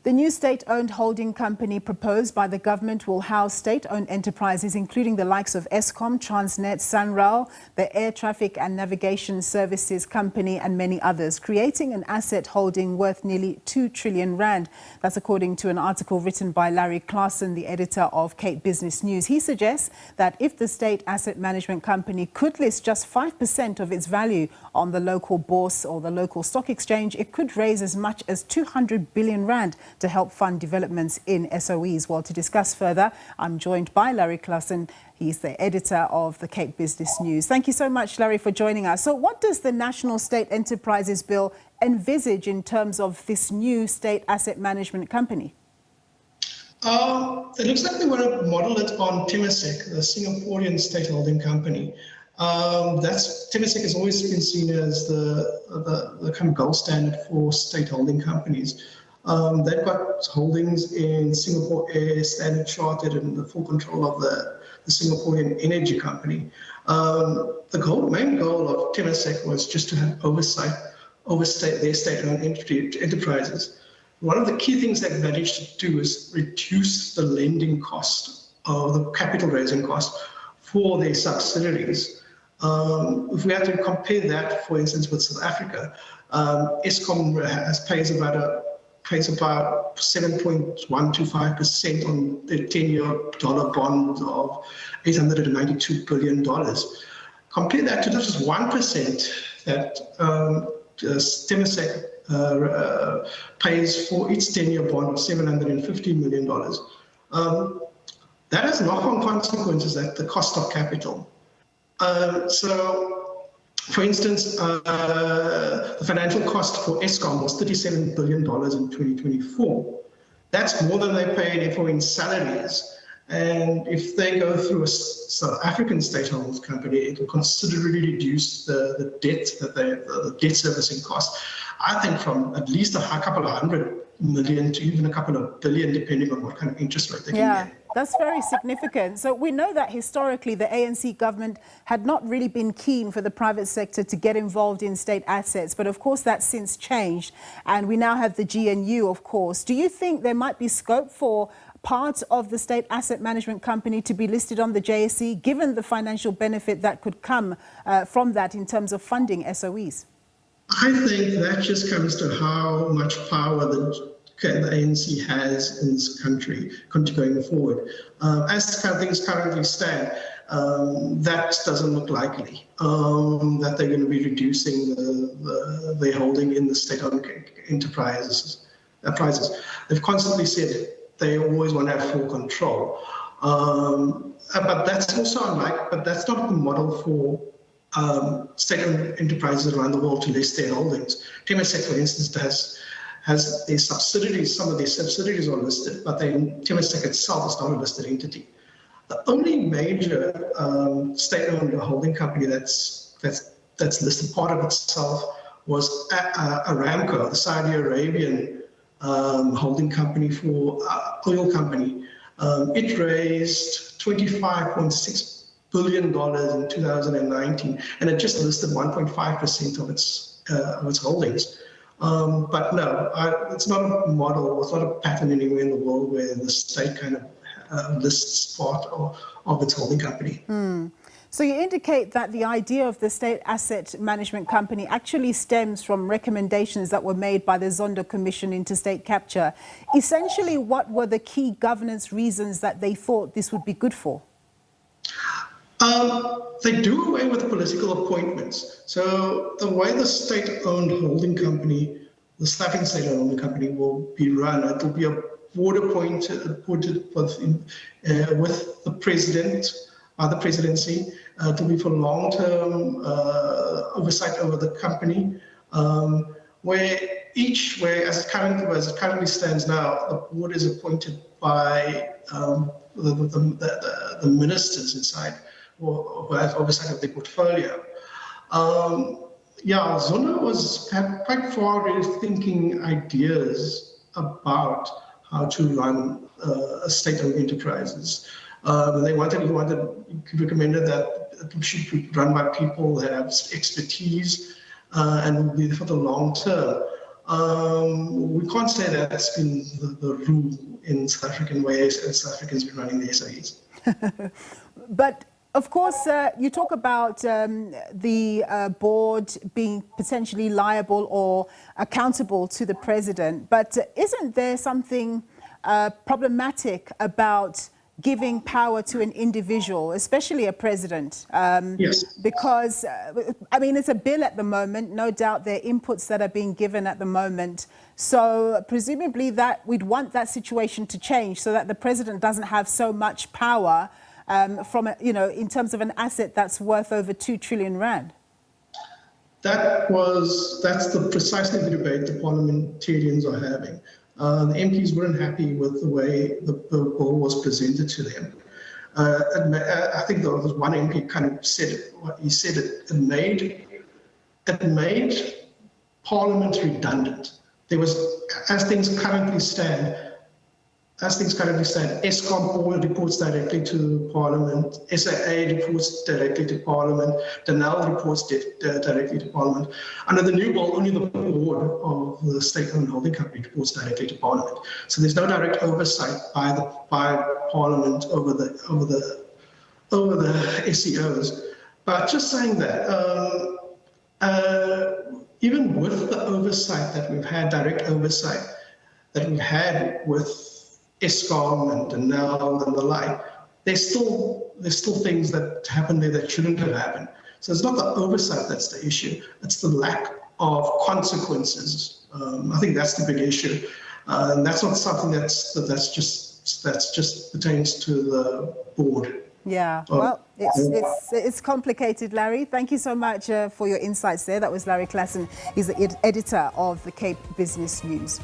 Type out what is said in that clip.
The new state-owned holding company proposed by the government will house state-owned enterprises including the likes of Eskom, Transnet, SANRAL, the Air Traffic and Navigation Services Company and many others, creating an asset holding worth nearly 2 trillion rand. That's according to an article written by Larry Claasen, the editor of Cape Business News. He suggests that if the state asset management company could list just 5% of its value on the local bourse or the local stock exchange, it could raise as much as 200 billion rand to help fund developments in SOEs. Well, to discuss further, I'm joined by Larry Claasen. He's the editor of the Cape Business News. Thank you so much, Larry, for joining us. So what does the National State Enterprises Bill envisage in terms of this new state asset management company? It looks like they want to model it on Temasek, the Singaporean state holding company. Temasek has always been seen as the kind of gold standard for state holding companies. They've got holdings in Singapore Air, Standard Chartered, and the full control of the Singaporean energy company. The main goal of Temasek was just to have oversight their state-owned enterprises. One of the key things they've managed to do is reduce the lending cost, or the capital raising cost for their subsidiaries. If we had to compare that, for instance, with South Africa, Eskom pays about 7.125% on their 10-year dollar bond of $892 billion. Compare that to just 1% that Temasek pays for its 10-year bond of $750 million. That has knock-on consequences at the cost of capital. For instance, the financial cost for Eskom was $37 billion in 2024. That's more than they paid for in salaries. And if they go through a South African state-owned company, it will considerably reduce the debt servicing cost. I think from at least a couple of hundred million to even a couple of billion, depending on what kind of interest rate they can get. That's very significant. So we know that historically the ANC government had not really been keen for the private sector to get involved in state assets. But of course, that's since changed. And we now have the GNU, of course. Do you think there might be scope for parts of the state asset management company to be listed on the JSE, given the financial benefit that could come from that in terms of funding SOEs? I think that just comes to how much power the ANC has in this country going forward. As things currently stand, that doesn't look likely, that they're going to be reducing their holding in the state-owned enterprises. They've constantly said they always want to have full control. But that's also but that's not the model for state-owned enterprises around the world to list their holdings. Temasek, for instance, has their subsidiaries, some of their subsidiaries are listed, but Temasek itself is not a listed entity. The only major state-owned holding company that's listed part of itself was Aramco, the Saudi Arabian holding company for oil company. It raised $25.6 billion in 2019, and it just listed 1.5% of its holdings. But no, it's not a model, it's not a pattern anywhere in the world where the state kind of lists part of its holding company. So you indicate that the idea of the state asset management company actually stems from recommendations that were made by the Zondo Commission into state capture. Essentially, what were the key governance reasons that they thought this would be good for? They do away with political appointments. So the way the state-owned holding company, the staffing state-owned holding company will be run, it will be a board appointed with the president, the presidency, to be for long-term oversight over the company, as it currently stands now, the board is appointed by the ministers inside, who have oversight of the portfolio. Zondo had quite forward-thinking ideas about how to run state-owned enterprises. He recommended that it should be run by people that have expertise and will be for the long term. We can't say that's been the rule in South African ways, and South Africans been running the SAEs. But of course, you talk about the board being potentially liable or accountable to the president. But isn't there something problematic about giving power to an individual, especially a president? Yes. Because, I mean, it's a bill at the moment. No doubt there are inputs that are being given at the moment. So presumably that we'd want that situation to change so that the president doesn't have so much power from, in terms of an asset that's worth over 2 trillion rand. That's precisely the debate the parliamentarians are having. The MPs weren't happy with the way the bill was presented to them. I think there was one MP kind of said it. He said it made Parliament redundant. There was, as things currently stand, Eskom all reports directly to Parliament, SAA reports directly to Parliament, SANRAL reports directly to Parliament. Under the new bill, only the board of the state-owned holding company reports directly to Parliament. So there's no direct oversight by Parliament over the SEOs. But just saying that, even with the oversight that we've had, direct oversight that we've had with Eskom and SANRAL and the like, there's still things that happen there that shouldn't have happened. So it's not the oversight that's the issue; it's the lack of consequences. I think that's the big issue, and that's not something that's just pertains to the board. Yeah, well, it's complicated, Larry. Thank you so much for your insights there. That was Larry Claasen. He's the editor of the Cape Business News.